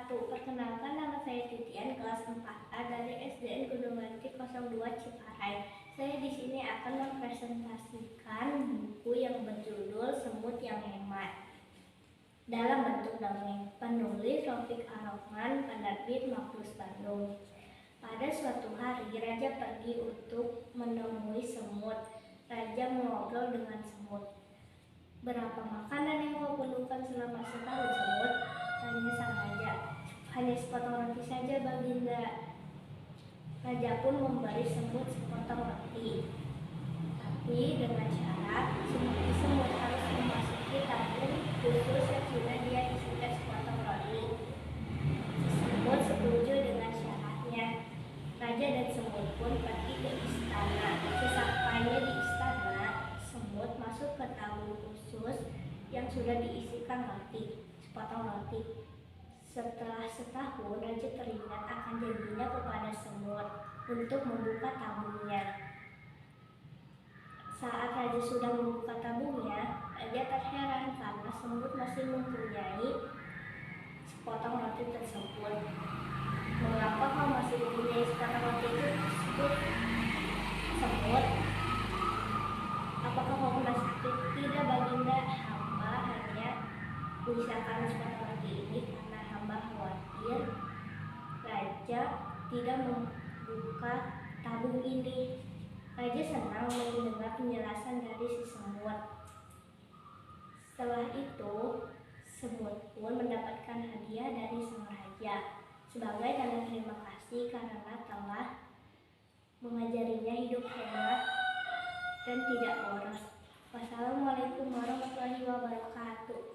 wabarakatuh. Perkenalkan, nama saya Titian, kelas 4A dari SDN Gunung Ganti 02 Ciparai. Saya di sini akan mempresentasikan buku yang berjudul Semut yang Hemat dalam bentuk dongeng. Penulis Rafiq Ar-Rahman, penerbit Makhlus Bandung. Pada suatu hari, raja pergi untuk menemui semut. Raja mengobrol dengan semut. "Berapa makanan yang kau perlukan selama setahun, semut?" tanya sang raja. "Hanya sepotong roti saja, Baginda." Raja pun memberi semut sepotong roti, tapi dengan syarat semut harus memasuki tabung khusus yang sudah dia isikan sepotong roti. Semut setuju dengan syaratnya. Raja dan semut pun pergi ke istana. Sesampainya di istana, semut masuk ke tabung khusus yang sudah diisikan roti, sepotong roti. Setelah setahun, raja teringat akan janjinya kepada semut untuk membuka tabungnya. Saat raja sudah membuka tabungnya, raja terheran karena semut masih mempunyai sepotong roti tersebut. "Mengapa kau masih mempunyai sepotong roti tersebut, semut? Apakah kau pernah sakit?" "Tidak, Baginda, hamba hanya menyisakan sepotong roti ini karena hamba khawatir raja tidak membuka tabung ini." Raja senang mendengar penjelasan dari si semut. Setelah itu, semut pun mendapatkan hadiah dari sang raja sebagai tanda terima kasih karena telah mengajarinya hidup hemat dan tidak boros. Wassalamualaikum warahmatullahi wabarakatuh.